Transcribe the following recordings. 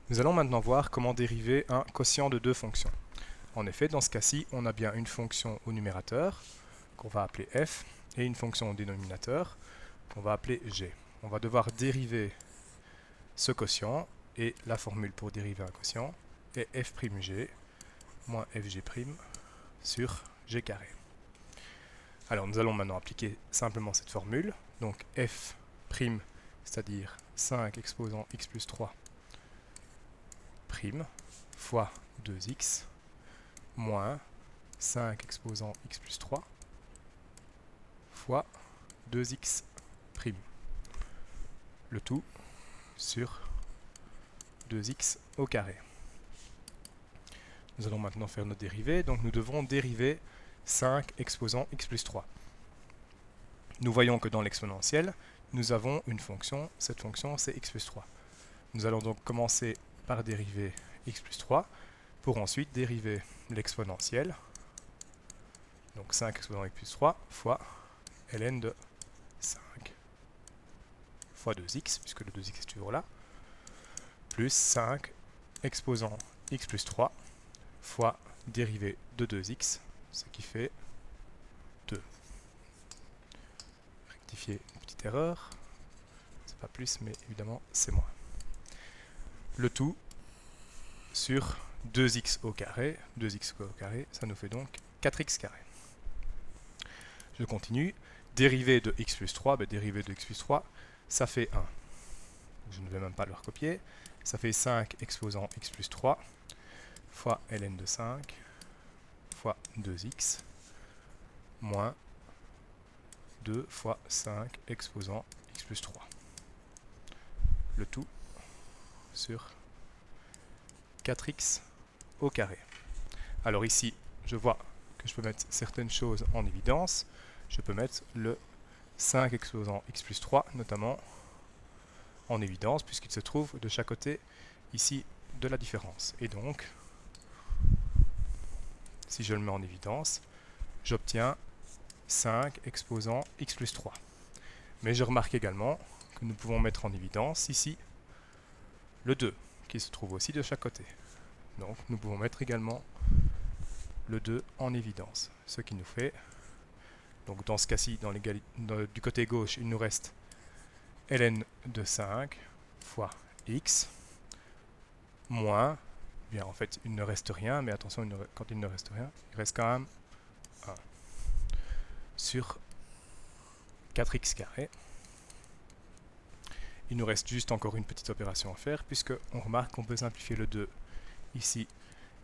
Nous allons maintenant voir comment dériver un quotient de deux fonctions. En effet, dans ce cas-ci, on a bien une fonction au numérateur, qu'on va appeler f, et une fonction au dénominateur, qu'on va appeler g. On va devoir dériver ce quotient, et la formule pour dériver un quotient est f'g moins fg' sur g carré. Alors nous allons maintenant appliquer simplement cette formule. Donc f', c'est-à-dire 5 exposant x plus 3 prime fois 2x moins 5 exposant x plus 3 fois 2x prime. Le tout sur 2x au carré. Nous allons maintenant faire nos dérivés. Donc nous devrons dériver 5 exposant x plus 3. Nous voyons que dans l'exponentielle, nous avons une fonction. Cette fonction, c'est x plus 3. Nous allons donc commencer par dériver x plus 3 pour ensuite dériver l'exponentielle. Donc 5 exposant x plus 3 fois ln de 5 fois 2x, puisque le 2x est toujours là, plus 5 exposant x plus 3 fois dérivée de 2x, ce qui fait 2. Rectifier une petite erreur, c'est pas plus, mais évidemment c'est moins. Le tout sur 2x au carré, 2x au carré, ça nous fait donc 4x carré. Je continue, dérivée de x plus 3, dérivée de x plus 3, ça fait 1. Je ne vais même pas le recopier, ça fait 5 exposant x plus 3 fois ln de 5 fois 2x moins 2 fois 5 exposant x plus 3. Le tout sur 4x au carré. Alors ici, je vois que je peux mettre certaines choses en évidence. Je peux mettre le 5 exposant x plus 3, notamment, en évidence, puisqu'il se trouve de chaque côté, ici, de la différence. Et donc, si je le mets en évidence, j'obtiens 5 exposant x plus 3. Mais je remarque également que nous pouvons mettre en évidence, ici, le 2, qui se trouve aussi de chaque côté. Donc, nous pouvons mettre également le 2 en évidence, ce qui nous fait, donc dans ce cas-ci, du côté gauche, il nous reste ln de 5 fois x moins, bien en fait il ne reste rien, mais attention, quand il ne reste rien, il reste quand même 1 sur 4x carré. Il nous reste juste encore une petite opération à faire, puisque on remarque qu'on peut simplifier le 2 ici,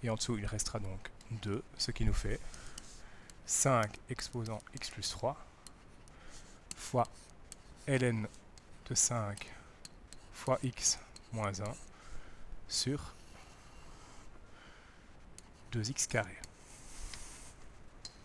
et en dessous il restera donc 2, ce qui nous fait 5 exposant x plus 3 fois ln de 5 fois x moins 1 sur 2x carré.